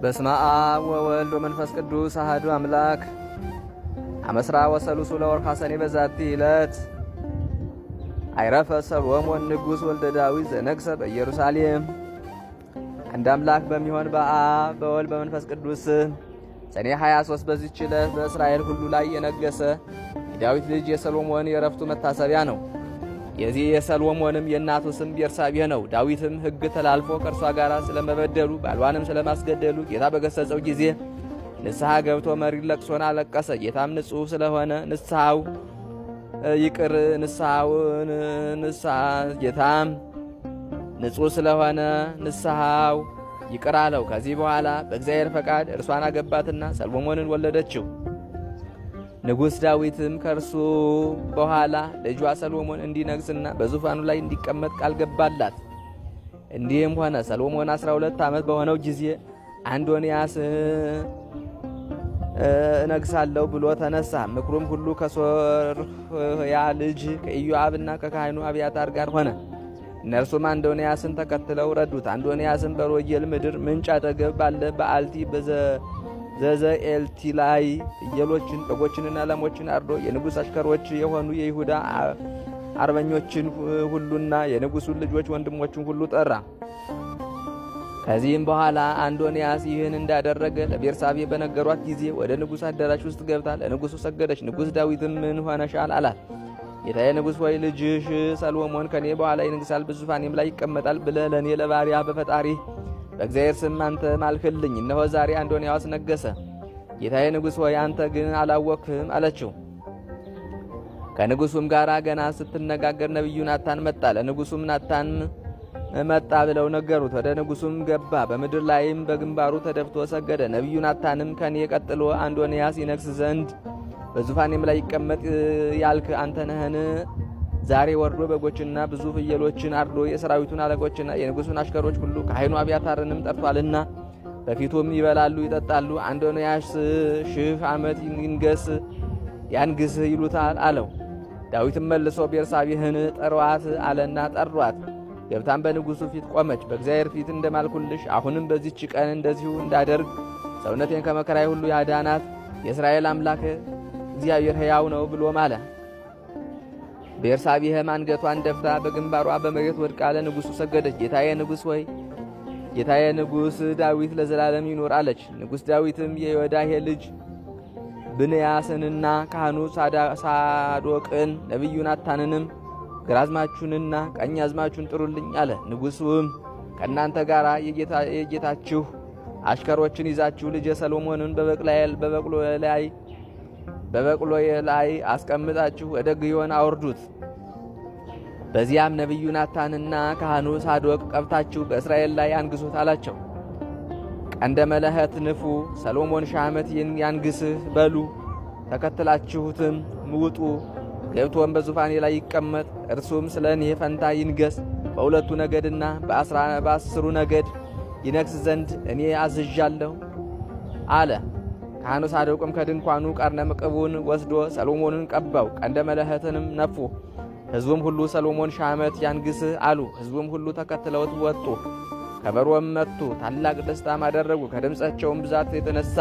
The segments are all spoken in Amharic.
በስመ አብ ወወልድ ወመንፈስ ቅዱስ አሐዱ አምላክ። አመስራ ወሰሉሱ ለወርኃ ሰኔ በዛቲ ዕለት አይረፈ ሰሎሞን ንጉሥ ወልደ ዳዊት ዘነግሠ በኢየሩሳሌም። አንድ አምላክ በሚሆን በአብ በወልድ በመንፈስ ቅዱስ ሰኔ 23 በዚህች ዕለት በእስራኤል ሁሉ ላይ የነገሰ የዳዊት ልጅ የሰሎሞን የዕረፍቱ መታሰቢያ ነው። የዚህ የሰሎሞንም የእናቱ ስም ቤርሳቤህ ነው። ዳዊትም ሕግ ተላልፎ ከእርሷ ጋር ስለመበደሉ ባልዋንም ስለማስገደሉ ጌታ በገሰጸው ጊዜ ንስሐ ገብቶ መሪር ለቅሶን አለቀሰ። ጌታም ንጹሕ ስለሆነ ጌታም ንጹሕ ስለሆነ ንስሐው ይቅር አለው። ከዚህ በኋላ በእግዚአብሔር ፈቃድ እርሷን አገባትና ሰሎሞንን ወለደችው። ንጉሥ ዳዊትም ከእርሱ በኋላ ልጇ ሰሎሞን እንዲነግሥና በዙፋኑ ላይ እንዲቀመጥ ቃል ገባላት። እንዲህም ሆነ። ሰሎሞን 12 ዓመት በሆነው ጊዜ አዶንያስ እነግሣለሁ ብሎ ተነሳ። ምክሩም ሁሉ ከሶርያ ልጅ ከኢዮአብና ከካህኑ አብያታር ጋር ሆነ። እነርሱም አዶንያስን ተከትለው ረዱት። አዶንያስም በሮጌል ምድር ምንጭ አጠገብ ባለ በአልቲ ዘዘኤልቲ ላይ ፍየሎችን በጎችንና ላሞችን አርዶ የንጉሥ አሽከሮች የሆኑ የይሁዳ አርበኞችን ሁሉና የንጉሡን ልጆች ወንድሞችን ሁሉ ጠራ። ከዚህም በኋላ አዶንያስ ይህን እንዳደረገ ለቤርሳቤ በነገሯት ጊዜ ወደ ንጉሥ አዳራሽ ውስጥ ገብታ ለንጉሡ ሰገደች። ንጉሥ ዳዊትም ምን ሆነሻል አላት። ጌታዬ ንጉሥ ወይ ልጅሽ ሰሎሞን ከኔ በኋላ ይነግሣል፣ በዙፋኔም ላይ ይቀመጣል ብለህ ለእኔ ለባሪያ በፈጣሪ በእግዚአብሔር ስም አንተ ማልክልኝ። እነሆ ዛሬ አዶንያስ ነገሰ። ጌታዬ ንጉሥ ሆይ አንተ ግን አላወቅህም አለችው። ከንጉሡም ጋር ገና ስትነጋገር ነቢዩ ናታን መጣ። ለንጉሡም ናታን መጣ ብለው ነገሩት። ወደ ንጉሡም ገባ። በምድር ላይም በግንባሩ ተደፍቶ ሰገደ። ነቢዩ ናታንም ከኔ ቀጥሎ አዶንያስ ይነግሥ ዘንድ በዙፋኔም ላይ ይቀመጥ ያልክ አንተ ነህን? ዛሬ ወርዶ በጎችና ብዙ ፍየሎችን አርዶ የሰራዊቱን አለቆችና የንጉሡን አሽከሮች ሁሉ ካህኑ አብያታርንም ጠርቷልና በፊቱም ይበላሉ ይጠጣሉ። አዶንያስ 1000 ዓመት ያንግሥ ይሉታል አለው። ዳዊትም መልሶ ቤርሳቤህን ጠሯት አለና ጠሯት። ገብታም በንጉሡ ፊት ቆመች። በእግዚአብሔር ፊት እንደማልኩልሽ አሁንም በዚህች ቀን እንደዚሁ እንዳደርግ ሰውነቴን ከመከራዬ ሁሉ ያዳናት የእስራኤል አምላክ እግዚአብሔር ሕያው ነው ብሎ ማለ። ቤርሳቤህም አንገቷን ደፍታ በግንባሯ በመሬት ወድቃ ለንጉሡ ሰገደች። ጌታዬ ንጉሥ ዳዊት ለዘላለም ይኖር አለች። ንጉሥ ዳዊትም የዮዳሄ ልጅ ብንያስንና ካህኑ ሳዶቅን ነቢዩ ናታንንም ግራዝማችሁንና ቀኛዝማችሁን ጥሩልኝ አለ። ንጉሡም ከእናንተ ጋር የጌታችሁ አሽከሮችን ይዛችሁ ልጄ ሰሎሞንን በበቅሎዬ ላይ አስቀምጣችሁ ወደ ግዮን አውርዱት። በዚያም ነቢዩ ናታንና ካህኑ ሳዶቅ ቀብታችሁ በእስራኤል ላይ አንግሱት አላቸው። ቀንደ መለኸት ንፉ፣ ሰሎሞን 1000 ዓመት ያንግሥህ በሉ። ተከትላችሁትም ውጡ፣ ገብቶም በዙፋኔ ላይ ይቀመጥ፣ እርሱም ስለ እኔ ፈንታ ይንገስ። በሁለቱ ነገድና በ10 ነገድ ይነግሥ ዘንድ እኔ አዝዣለሁ አለ። ካህኑ ሳዶቅም ከድንኳኑ ቀርነ ምቅቡን ወስዶ ሰሎሞንን ቀባው። ቀንደ መለኸትንም ነፉ። ሕዝቡም ሁሉ ሰሎሞን 1000 ዓመት ያንግሥህ አሉ። ሕዝቡም ሁሉ ተከትለውት ወጡ፣ ከበሮም መቱ፣ ታላቅ ደስታም አደረጉ። ከድምፃቸውም ብዛት የተነሳ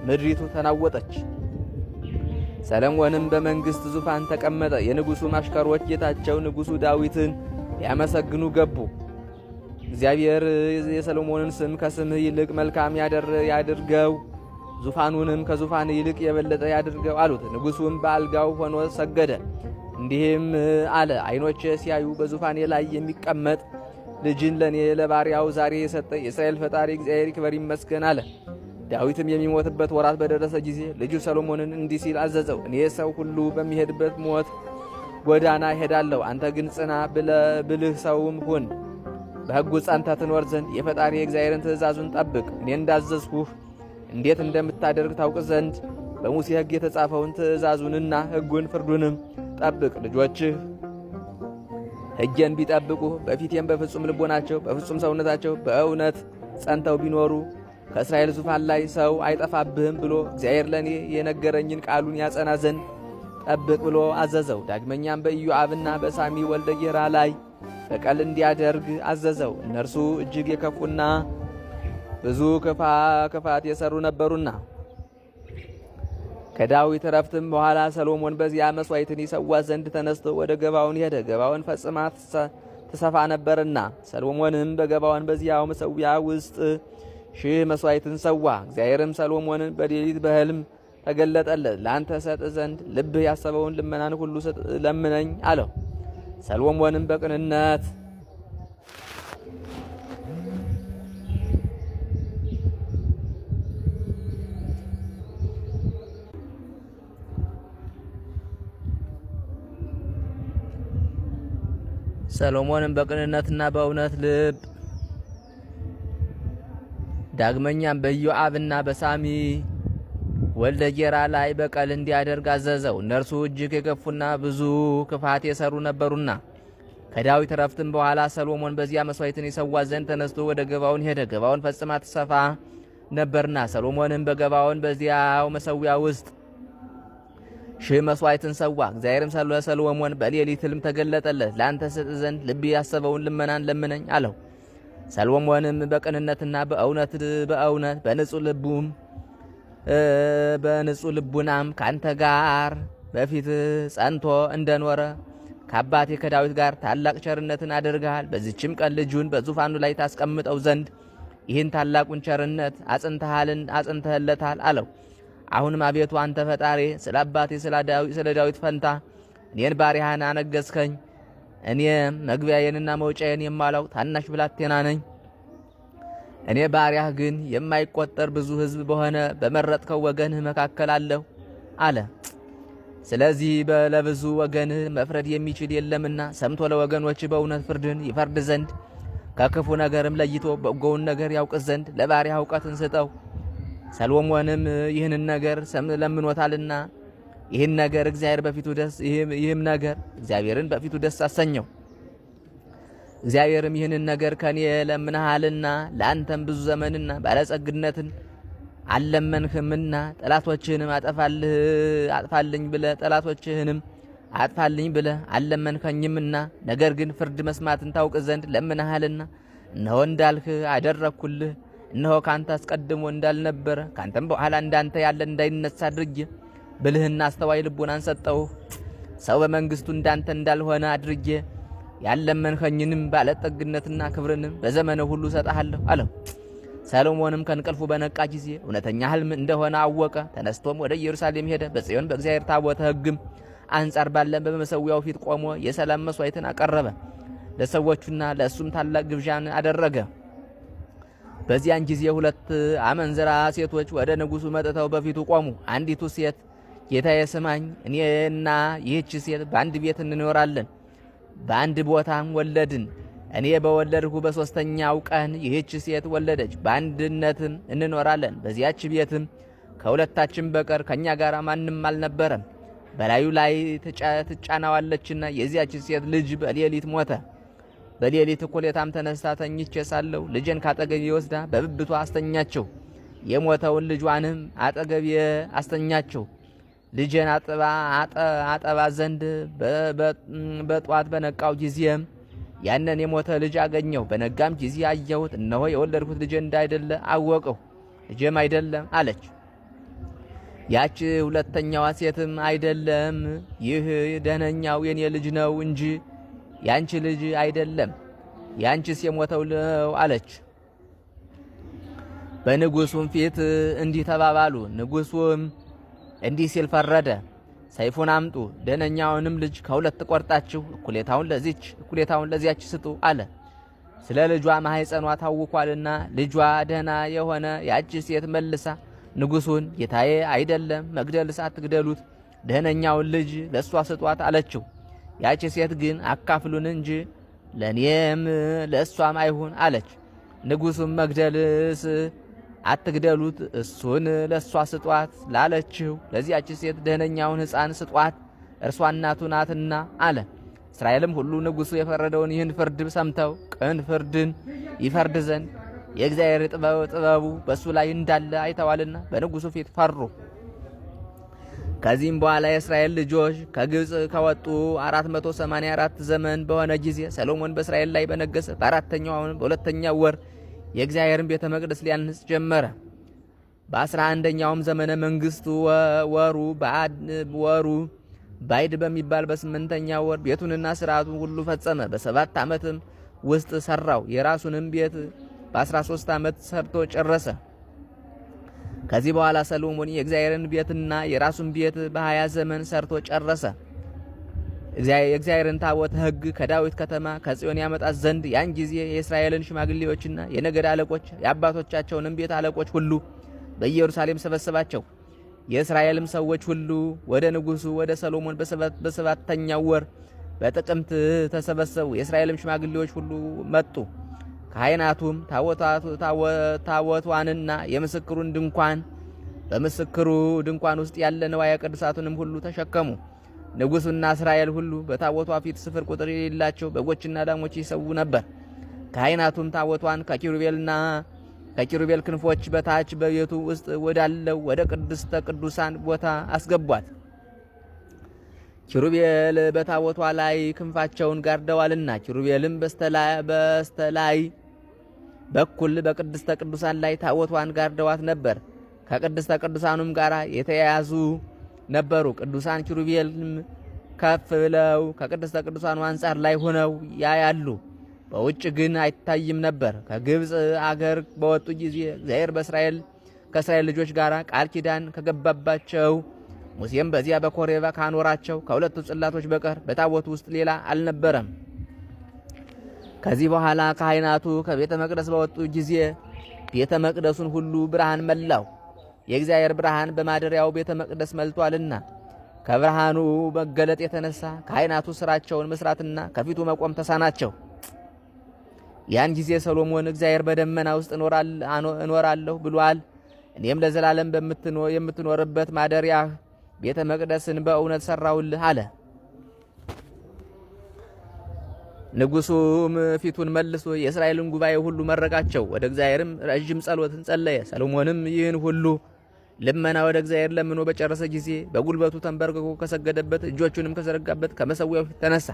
ምድሪቱ ተናወጠች። ሰሎሞንም በመንግሥት ዙፋን ተቀመጠ። የንጉሡም አሽከሮች ጌታቸው ንጉሡ ዳዊትን ሊያመሰግኑ ገቡ። እግዚአብሔር የሰሎሞንን ስም ከስምህ ይልቅ መልካም ያድርገው፣ ዙፋኑንም ከዙፋን ይልቅ የበለጠ ያድርገው አሉት። ንጉሡም በአልጋው ሆኖ ሰገደ፣ እንዲህም አለ። ዓይኖቼ ሲያዩ በዙፋኔ ላይ የሚቀመጥ ልጅን ለእኔ ለባሪያው ዛሬ የሰጠ የእስራኤል ፈጣሪ እግዚአብሔር ይክበር ይመስገን አለ። ዳዊትም የሚሞትበት ወራት በደረሰ ጊዜ ልጁ ሰሎሞንን እንዲህ ሲል አዘዘው። እኔ ሰው ሁሉ በሚሄድበት ሞት ጎዳና እሄዳለሁ፣ አንተ ግን ጽና፣ ብልህ ሰውም ሁን። በሕጉ ጸንተህ ትኖር ዘንድ የፈጣሪ የእግዚአብሔርን ትእዛዙን ጠብቅ። እኔ እንዳዘዝሁህ እንዴት እንደምታደርግ ታውቅ ዘንድ በሙሴ ሕግ የተጻፈውን ትእዛዙንና ሕጉን ፍርዱንም ጠብቅ። ልጆችህ ሕጌን ቢጠብቁ በፊቴም በፍጹም ልቦናቸው በፍጹም ሰውነታቸው በእውነት ጸንተው ቢኖሩ ከእስራኤል ዙፋን ላይ ሰው አይጠፋብህም ብሎ እግዚአብሔር ለእኔ የነገረኝን ቃሉን ያጸና ዘንድ ጠብቅ ብሎ አዘዘው። ዳግመኛም በኢዮአብና በሳሚ ወልደ ጌራ ላይ በቀል እንዲያደርግ አዘዘው። እነርሱ እጅግ የከፉና ብዙ ክፋት የሰሩ ነበሩና። ከዳዊት ረፍትም በኋላ ሰሎሞን በዚያ መሥዋዕትን ይሰዋ ዘንድ ተነስቶ ወደ ገባዖን ሄደ። ገባዖን ፈጽማ ትሰፋ ነበርና። ሰሎሞንም በገባዖን በዚያው መሠዊያ ውስጥ 1000 መሥዋዕትን ሰዋ። እግዚአብሔርም ሰሎሞንን በሌሊት በሕልም ተገለጠለት። ለአንተ ሰጥ ዘንድ ልብህ ያሰበውን ልመናን ሁሉ ለምነኝ አለው። ሰሎሞንም በቅንነት በቅንነትና በእውነት ልብ ዳግመኛም በኢዮአብና በሳሚ ወልደ ጌራ ላይ በቀል እንዲያደርግ አዘዘው። እነርሱ እጅግ የገፉና ብዙ ክፋት የሰሩ ነበሩና። ከዳዊት ረፍትም በኋላ ሰሎሞን በዚያ መሥዋዕትን ይሰዋ ዘንድ ተነስቶ ወደ ገባዖን ሄደ። ገባዖን ፈጽማ ትሰፋ ነበርና። ሰሎሞንም በገባዖን በዚያው መሠዊያ ውስጥ 1000 መሥዋዕትን ሰዋ። እግዚአብሔርም ለሰሎሞን በሌሊት ሕልም ተገለጠለት። ለአንተ ሰጥ ዘንድ ልብ ያሰበውን ልመናን ለምነኝ አለው። ሰሎሞንም በቅንነትና በእውነት በንጹሕ ልቡናም ካንተ ጋር በፊት ጸንቶ እንደኖረ ከአባቴ ከዳዊት ጋር ታላቅ ቸርነትን አድርገሃል። በዚችም ቀን ልጁን በዙፋኑ ላይ ታስቀምጠው ዘንድ ይህን ታላቁን ቸርነት አጽንተህለታል አለው። አሁንም አቤቱ አንተ ፈጣሪ ስለ አባቴ ስለ ዳዊት ፈንታ እኔን ባሪያህን አነገሥከኝ። እኔም መግቢያዬንና መውጫዬን የማላውቅ ታናሽ ብላቴና ነኝ። እኔ ባሪያህ ግን የማይቆጠር ብዙ ሕዝብ በሆነ በመረጥከው ወገንህ መካከል አለሁ አለ። ስለዚህ ለብዙ ወገንህ መፍረድ የሚችል የለምና ሰምቶ ለወገኖች በእውነት ፍርድን ይፈርድ ዘንድ ከክፉ ነገርም ለይቶ በጎውን ነገር ያውቅ ዘንድ ለባሪያህ እውቀትን ስጠው። ሰሎሞንም ይህንን ነገር ለምኖታልና ይህም ነገር እግዚአብሔርን በፊቱ ደስ አሰኘው። እግዚአብሔርም ይህንን ነገር ከኔ ለምንሃልና ለአንተም ብዙ ዘመንና ባለጸግነትን አልለመንህምና ጠላቶችህንም አጥፋልኝ ብለህ አልለመንከኝምና፣ ነገር ግን ፍርድ መስማትን ታውቅ ዘንድ ለምንሃልና እነሆ እንዳልህ አደረግኩልህ። እነሆ ካንተ አስቀድሞ እንዳልነበረ ካንተም በኋላ እንዳንተ ያለ እንዳይነሳ አድርጌ ብልህና አስተዋይ ልቡናን ሰጠሁህ። ሰው በመንግስቱ እንዳንተ እንዳልሆነ አድርጌ ያለመንኸኝንም ባለጠግነትና ክብርንም በዘመነ ሁሉ ሰጣለሁ አለው። ሰሎሞንም ከእንቅልፉ በነቃ ጊዜ እውነተኛ ሕልም እንደሆነ አወቀ። ተነስቶም ወደ ኢየሩሳሌም ሄደ። በጽዮን በእግዚአብሔር ታቦተ ሕግም አንጻር ባለ በመሠዊያው ፊት ቆሞ የሰላም መሥዋዕትን አቀረበ። ለሰዎቹና ለእሱም ታላቅ ግብዣን አደረገ። በዚያን ጊዜ 2 አመንዝራ ሴቶች ወደ ንጉሡ መጥተው በፊቱ ቆሙ። አንዲቱ ሴት ጌታዬ ስማኝ፣ እኔና ይህች ሴት በአንድ ቤት እንኖራለን፣ በአንድ ቦታም ወለድን። እኔ በወለድሁ በ3ኛው ቀን ይህች ሴት ወለደች። በአንድነትም እንኖራለን። በዚያች ቤትም ከሁለታችን በቀር ከኛ ጋር ማንም አልነበረም። በላዩ ላይ ትጫናዋለችና የዚያች ሴት ልጅ በሌሊት ሞተ። በሌሊት እኩሌታም ተነስታ ተኝቼ ሳለሁ ልጄን ካጠገቤ ወስዳ በብብቷ አስተኛቸው። የሞተውን ልጇንም አጠገቤ አስተኛቸው። ልጄን አጠባ ዘንድ በጧት በነቃው ጊዜም ያንን የሞተ ልጅ አገኘሁ። በነጋም ጊዜ አየሁት፣ እነሆ የወለድኩት ልጄ እንዳይደለ አወቅሁ። ልጄም አይደለም አለች። ያች ሁለተኛዋ ሴትም አይደለም፣ ይህ ደህነኛው የኔ ልጅ ነው እንጂ ያንቺ ልጅ አይደለም፣ ያንቺስ የሞተው ነው አለች። በንጉሡም ፊት እንዲህ ተባባሉ። ንጉሡም እንዲህ ሲል ፈረደ። ሰይፉን አምጡ፣ ደህነኛውንም ልጅ ከሁለት ቆርጣችሁ እኩሌታውን ለዚያች ስጡ አለ። ስለ ልጇ ማኅፀኗ ታውኳልና። ልጇ ደህና የሆነ ያች ሴት መልሳ ንጉሡን ጌታዬ አይደለም፣ መግደልስ አትግደሉት፣ ደህነኛውን ልጅ ለእሷ ስጧት አለችው። ያች ሴት ግን አካፍሉን እንጂ ለእኔም ለእሷም አይሁን አለች። ንጉሡም መግደልስ አትግደሉት፣ እሱን ለእሷ ስጧት ላለችው ለዚያች ሴት ደህነኛውን ሕፃን ስጧት፣ እርሷ እናቱ ናትና አለ። እስራኤልም ሁሉ ንጉሡ የፈረደውን ይህን ፍርድ ሰምተው ቅን ፍርድን ይፈርድ ዘንድ የእግዚአብሔር ጥበቡ በእሱ ላይ እንዳለ አይተዋልና በንጉሡ ፊት ፈሩ። ከዚህም በኋላ የእስራኤል ልጆች ከግብፅ ከወጡ 484 ዘመን በሆነ ጊዜ ሰሎሞን በእስራኤል ላይ በነገሰ በ4ኛው በሁለተኛው ወር የእግዚአብሔርን ቤተ መቅደስ ሊያንጽ ጀመረ። በ11ኛውም ዘመነ መንግስቱ ወሩ ባይድ በሚባል በ8ኛ ወር ቤቱንና ስርዓቱን ሁሉ ፈጸመ። በ7 ዓመትም ውስጥ ሰራው። የራሱንም ቤት በ13 ዓመት ሰርቶ ጨረሰ። ከዚህ በኋላ ሰሎሞን የእግዚአብሔርን ቤትና የራሱን ቤት በ20 ዘመን ሰርቶ ጨረሰ። የእግዚአብሔርን ታቦት ሕግ ከዳዊት ከተማ ከጽዮን ያመጣት ዘንድ ያን ጊዜ የእስራኤልን ሽማግሌዎችና የነገድ አለቆች የአባቶቻቸውንም ቤት አለቆች ሁሉ በኢየሩሳሌም ሰበሰባቸው። የእስራኤልም ሰዎች ሁሉ ወደ ንጉሡ ወደ ሰሎሞን በሰባተኛው ወር በጥቅምት ተሰበሰቡ። የእስራኤልም ሽማግሌዎች ሁሉ መጡ። ካህናቱም ታቦቷንና የምስክሩን ድንኳን በምስክሩ ድንኳን ውስጥ ያለ ንዋየ ቅድሳቱንም ሁሉ ተሸከሙ። ንጉሡና እስራኤል ሁሉ በታቦቷ ፊት ስፍር ቁጥር የሌላቸው በጎችና ላሞች ይሰዉ ነበር። ካህናቱም ታቦቷን ከኪሩቤል ክንፎች በታች በቤቱ ውስጥ ወዳለው ወደ ቅድስተ ቅዱሳን ቦታ አስገቧት። ኪሩቤል በታቦቷ ላይ ክንፋቸውን ጋርደዋልና፣ ኪሩቤልም በስተላይ በኩል በቅድስተ ቅዱሳን ላይ ታቦቷን ጋርደዋት ነበር። ከቅድስተ ቅዱሳኑም ጋር የተያያዙ ነበሩ። ቅዱሳን ኪሩቤልም ከፍ ብለው ከቅድስተ ቅዱሳኑ አንጻር ላይ ሆነው ያያሉ፣ በውጭ ግን አይታይም ነበር። ከግብፅ አገር በወጡ ጊዜ እግዚአብሔር ከእስራኤል ልጆች ጋር ቃል ኪዳን ከገባባቸው ሙሴም በዚያ በኮሬባ ካኖራቸው ከሁለቱ ጽላቶች በቀር በታቦቱ ውስጥ ሌላ አልነበረም። ከዚህ በኋላ ካህናቱ ከቤተ መቅደስ በወጡ ጊዜ ቤተ መቅደሱን ሁሉ ብርሃን መላው። የእግዚአብሔር ብርሃን በማደሪያው ቤተ መቅደስ መልቷልና፣ ከብርሃኑ መገለጥ የተነሳ ካህናቱ ስራቸውን መስራትና ከፊቱ መቆም ተሳናቸው። ያን ጊዜ ሰሎሞን እግዚአብሔር በደመና ውስጥ እኖራለሁ ብሏል፣ እኔም ለዘላለም የምትኖርበት ማደሪያህ ቤተ መቅደስን በእውነት ሰራሁልህ አለ። ንጉሡም ፊቱን መልሶ የእስራኤልን ጉባኤ ሁሉ መረቃቸው። ወደ እግዚአብሔርም ረዥም ጸሎትን ጸለየ። ሰሎሞንም ይህን ሁሉ ልመና ወደ እግዚአብሔር ለምኖ በጨረሰ ጊዜ በጉልበቱ ተንበርክኮ ከሰገደበት እጆቹንም ከዘረጋበት ከመሠዊያው ፊት ተነሳ።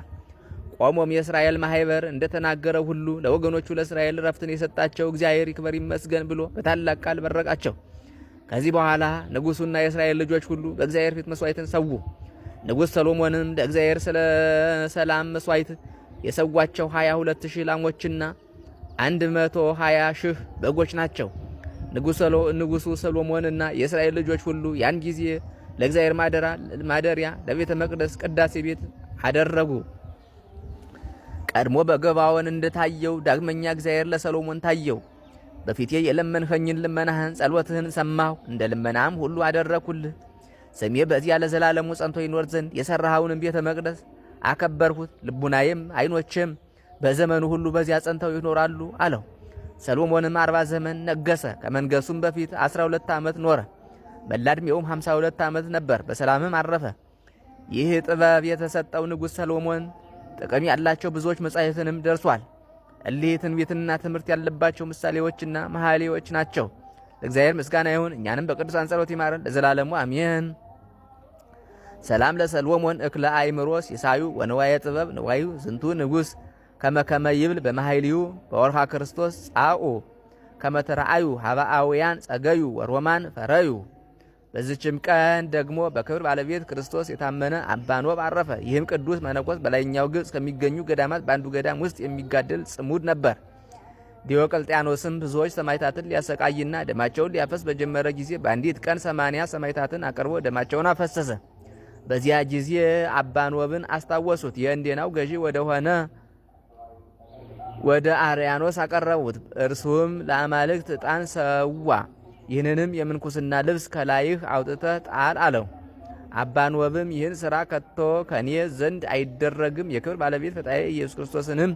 ቆሞም የእስራኤል ማህበር እንደተናገረው ሁሉ ለወገኖቹ ለእስራኤል ረፍትን የሰጣቸው እግዚአብሔር ይክበር ይመስገን ብሎ በታላቅ ቃል መረቃቸው። ከዚህ በኋላ ንጉሡና የእስራኤል ልጆች ሁሉ በእግዚአብሔር ፊት መስዋዕትን ሰዉ። ንጉሥ ሰሎሞንም ለእግዚአብሔር ስለ ሰላም መስዋዕት የሰዋቸው 22,000 ላሞችና 120,000 በጎች ናቸው። ንጉሡ ሰሎሞንና የእስራኤል ልጆች ሁሉ ያን ጊዜ ለእግዚአብሔር ማደሪያ ለቤተ መቅደስ ቅዳሴ ቤት አደረጉ። ቀድሞ በገባዖን እንደታየው ዳግመኛ እግዚአብሔር ለሰሎሞን ታየው። በፊቴ የለመንኸኝን ልመናህን ጸሎትህን ሰማሁ፣ እንደ ልመናም ሁሉ አደረኩልህ። ስሜ በዚያ ለዘላለሙ ጸንቶ ይኖር ዘንድ የሠራኸውንም ቤተ መቅደስ አከበርሁት። ልቡናዬም ዓይኖቼም በዘመኑ ሁሉ በዚያ ጸንተው ይኖራሉ አለው። ሰሎሞንም 40 ዘመን ነገሰ። ከመንገሱም በፊት 12 ዓመት ኖረ። መላ ዕድሜውም 52 ዓመት ነበር። በሰላምም አረፈ። ይህ ጥበብ የተሰጠው ንጉሥ ሰሎሞን ጥቅም ያላቸው ብዙዎች መጻሕፍትንም ደርሷል። እሊህ ትንቢትና ትምህርት ያለባቸው ምሳሌዎችና መሐሌዎች ናቸው። ለእግዚአብሔር ምስጋና ይሁን፣ እኛንም በቅዱሳን ጸሎት ይማረን ለዘላለሙ አሜን። ሰላም ለሰሎሞን እክለ አእምሮ ሲሳዩ ወንዋየ ጥበብ ንዋዩ ዝንቱ ንጉሥ ከመከመ ይብል በማኃይልዩ በወርሃ ክርስቶስ ጻኡ ከመተራአዩ ሀባአውያን ጸገዩ ወሮማን ፈረዩ። በዚችም ቀን ደግሞ በክብር ባለቤት ክርስቶስ የታመነ አባ ኖብ አረፈ። ይህም ቅዱስ መነኮስ በላይኛው ግብጽ ከሚገኙ ገዳማት በአንዱ ገዳም ውስጥ የሚጋደል ጽሙድ ነበር። ዲዮቅልጥያኖስም ብዙዎች ሰማዕታትን ሊያሰቃይና ደማቸውን ሊያፈስ በጀመረ ጊዜ በአንዲት ቀን 80 ሰማዕታትን አቅርቦ ደማቸውን አፈሰሰ። በዚያ ጊዜ አባ ኖብን አስታወሱት። የእንዴናው ገዢ ወደ አርያኖስ አቀረቡት። እርሱም ለአማልክት ዕጣን ሰዋ፣ ይህንንም የምንኩስና ልብስ ከላይህ አውጥተህ ጣል አለው። አባ ኖብም ይህን ሥራ ከቶ ከኔ ዘንድ አይደረግም፣ የክብር ባለቤት ፈጣሪ ኢየሱስ ክርስቶስንም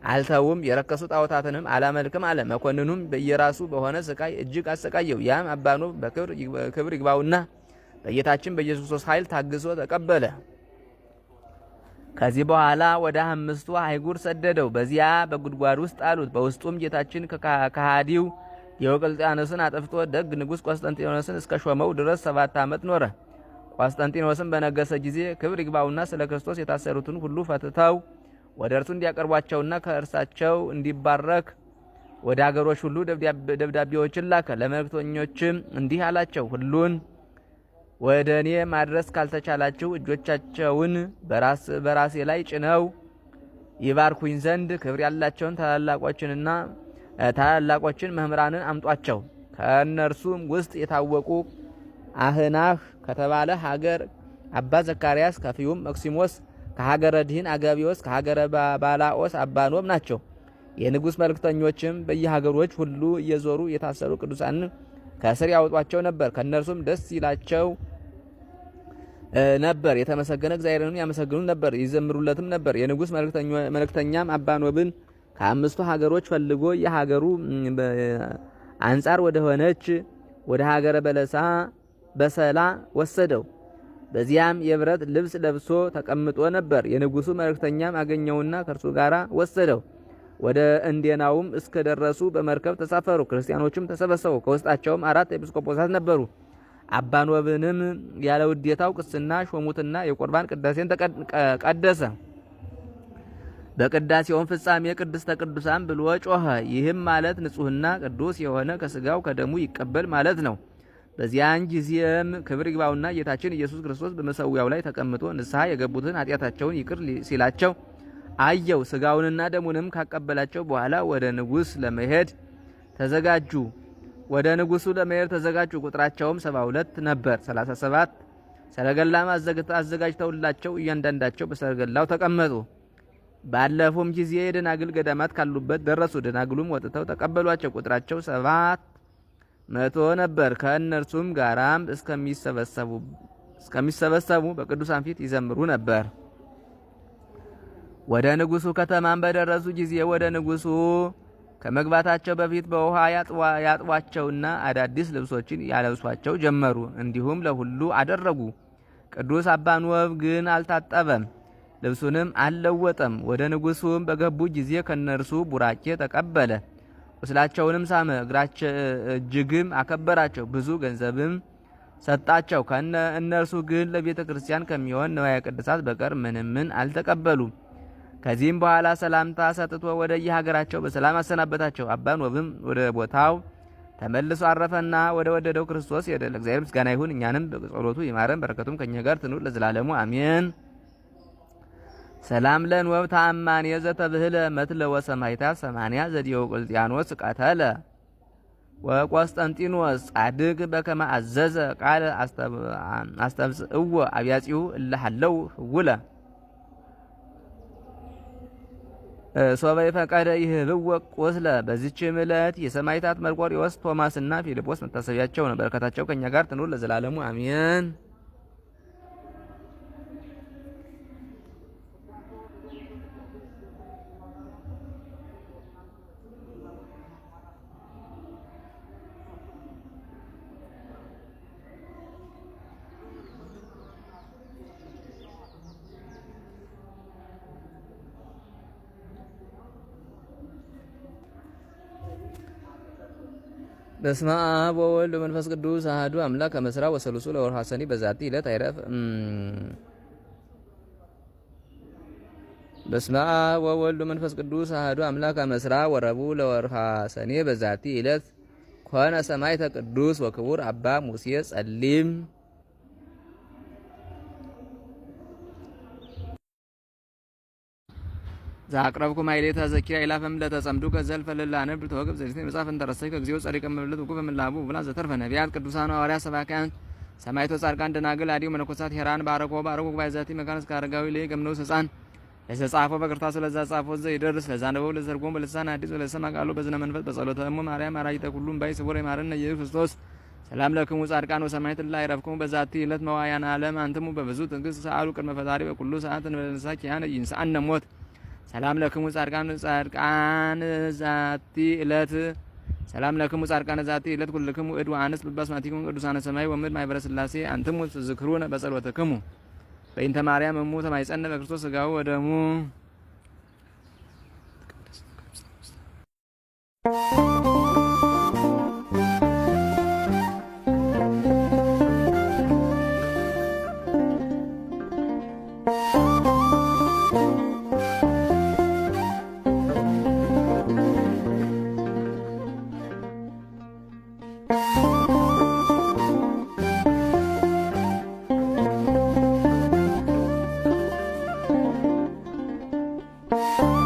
አልተውም፣ የረከሱ ጣዖታትንም አላመልክም አለ። መኮንኑም በየራሱ በሆነ ስቃይ እጅግ አሰቃየው። ያም አባ ኖብ በክብር ይግባውና በጌታችን በኢየሱስ ክርስቶስ ኃይል ታግሶ ተቀበለ። ከዚህ በኋላ ወደ 5ቱ አህጉር ሰደደው። በዚያ በጉድጓድ ውስጥ ጣሉት። በውስጡም ጌታችን ከሃዲው ዲዮቅልጥያኖስን አጥፍቶ ደግ ንጉሥ ቆስጠንጢኖስን እስከ ሾመው ድረስ 7 ዓመት ኖረ። ቆስጠንጢኖስን በነገሰ ጊዜ ክብር ይግባውና ስለ ክርስቶስ የታሰሩትን ሁሉ ፈትተው ወደ እርሱ እንዲያቀርቧቸውና ከእርሳቸው እንዲባረክ ወደ አገሮች ሁሉ ደብዳቤዎችን ላከ። ለመልእክተኞችም እንዲህ አላቸው፣ ሁሉን ወደ እኔ ማድረስ ካልተቻላችሁ እጆቻቸውን በራሴ ላይ ጭነው ይባርኩኝ ዘንድ ክብር ያላቸውን ታላላቆችን መምህራንን አምጧቸው። ከእነርሱም ውስጥ የታወቁ አህናህ ከተባለ ሀገር አባ ዘካርያስ፣ ከፊዩም መክሲሞስ፣ ከሀገረ ድህን አጋቢዎስ፣ ከሀገረ ባላኦስ አባኖብ ናቸው። የንጉሥ መልእክተኞችም በየሀገሮች ሁሉ እየዞሩ የታሰሩ ቅዱሳንን ከእስር ያወጧቸው ነበር። ከእነርሱም ደስ ይላቸው ነበር፣ የተመሰገነ እግዚአብሔርንም ያመሰግኑ ነበር፣ ይዘምሩለትም ነበር። የንጉሥ መልእክተኛም አባኖብን ከአምስቱ ሀገሮች ፈልጎ የሀገሩ አንጻር ወደ ሆነች ወደ ሀገረ በሰላ ወሰደው። በዚያም የብረት ልብስ ለብሶ ተቀምጦ ነበር። የንጉሡ መልእክተኛም አገኘውና ከእርሱ ጋር ወሰደው። ወደ እንዴናውም እስከደረሱ በመርከብ ተሳፈሩ። ክርስቲያኖችም ተሰበሰቡ። ከውስጣቸውም 4 ኤጲስቆጶሳት ነበሩ። አባኖብንም ያለ ውዴታው ቅስና ሾሙትና የቁርባን ቅዳሴን ቀደሰ። በቅዳሴውም ፍጻሜ ቅድስተ ቅዱሳን ብሎ ጮኸ። ይህም ማለት ንጹሕና ቅዱስ የሆነ ከስጋው ከደሙ ይቀበል ማለት ነው። በዚያን ጊዜም ክብር ይግባውና ጌታችን ኢየሱስ ክርስቶስ በመሰዊያው ላይ ተቀምጦ ንስሐ የገቡትን ኃጢአታቸውን ይቅር ሲላቸው አየው። ስጋውንና ደሙንም ካቀበላቸው በኋላ ወደ ንጉሡ ለመሄድ ተዘጋጁ። ቁጥራቸውም 72 ነበር። 37 ሰረገላም አዘጋጅተውላቸው እያንዳንዳቸው በሰረገላው ተቀመጡ። ባለፉም ጊዜ የደናግል ገዳማት ካሉበት ደረሱ። ደናግሉም ወጥተው ተቀበሏቸው። ቁጥራቸው 700 ነበር። ከእነርሱም ጋራም እስከሚሰበሰቡ በቅዱሳን ፊት ይዘምሩ ነበር። ወደ ንጉሡ ከተማም በደረሱ ጊዜ ወደ ንጉሡ ከመግባታቸው በፊት በውሃ ያጥቧቸውና አዳዲስ ልብሶችን ያለብሷቸው ጀመሩ። እንዲሁም ለሁሉ አደረጉ። ቅዱስ አባኖብ ግን አልታጠበም፣ ልብሱንም አልለወጠም። ወደ ንጉሡም በገቡ ጊዜ ከነርሱ ቡራኬ ተቀበለ። ቁስላቸውንም ሳመ፣ እጅግም አከበራቸው፣ ብዙ ገንዘብም ሰጣቸው። እነርሱ ግን ለቤተ ክርስቲያን ከሚሆን ንዋየ ቅድሳት በቀር ምንምን አልተቀበሉም። ከዚህም በኋላ ሰላምታ ሰጥቶ ወደ የሀገራቸው በሰላም አሰናበታቸው። አባኖብም ወደ ቦታው ተመልሶ አረፈና ወደ ወደደው ክርስቶስ ሄደ። ለእግዚአብሔር ምስጋና ይሁን፣ እኛንም በጸሎቱ ይማረን፣ በረከቱም ከኛ ጋር ትኑር ለዘላለሙ አሜን። ሰላም ለንወብ ተአማን የዘተብህለ መትለ ወሰማይታት 80 ዘዲዮቅልጥያኖስ ቀተለ ወቆስጠንጢኖስ ጻድቅ በከመ አዘዘ ቃል አስተብጽእዎ አብያጺሁ እለሃለው ህውለ ሶበ ፈቀደ ይህብወ ቁስለ። በዚችም ዕለት የሰማይታት መርቆሬዎስ፣ ቶማስና ፊልጶስ መታሰቢያቸው ነው። በረከታቸው ከኛ ጋር ትኑር ለዘላለሙ አሜን። በስመ አብ ወወልድ ወመንፈስ ቅዱስ አሐዱ አምላክ አመስራ ወሰሉሱ ለወርኃ ሰኔ በዛቲ ዕለት አይረፍ። በስመ አብ ወወልድ ወመንፈስ ቅዱስ አሐዱ አምላክ አመስራ ወረቡዕ ለወርኃ ሰኔ በዛቲ ዕለት ኮነ ሰማዕተ ቅዱስ ወክቡር አባ ሙሴ ጸሊም። ዛቅረብኩ ማይሌታ ዘኪራ ኢላፈም ለተጸምዱ ከዘልፈ ለላነብ ተወግብ ዘልፈ መጻፍ እንተረሰይ ከግዚኦ ጸሪቀ መብለት ወቁ በመላቡ ብላ ዘተርፈ ነቢያት ቅዱሳን ሐዋርያት ሰባክያን ሰማዕቶ ጻድቃን ደናግል አዲው መነኮሳት ሄራን ባረኮ ባይዛቲ መካነስ ካረጋዊ ላይ ገምነው ሕፃን ለተጻፈ በቅርታሱ ለዛ ጻፈው ዘ ይደርስ ለዛነበው ለዘርጎም በልሳን አዲስ ለሰማ ቃሉ በዝነ መንፈስ በጸሎተ እሙ ማርያም አራጅተ ሁሉም ባይ ስቡር ይማረን ኢየሱስ ክርስቶስ። ሰላም ለክሙ ጻድቃን ወሰማዕት ላይ ረፍኩሙ በዛቲ ዕለት መዋያን ዓለም አንትሙ በብዙ ትዕግስት ሰአሉ ቅድመ ፈጣሪ በኩሉ ሰዓት እንበለሳኪ ያን ይንሳአነ ሞት። ሰላም ለክሙ ጻድቃን ዛቲ ዕለት ሰላም ለክሙ ጻድቃን ዛቲ ዕለት ኩልክሙ እድ ወአንስ በባስማቲኩም ቅዱሳነ ሰማይ ወምድር ማኅበረ ሥላሴ አንትሙ ትዝክሩነ በጸሎተክሙ በእንተ ማርያም እሙ ተማይጸነ በክርስቶስ ሥጋው ወደሙ ነው።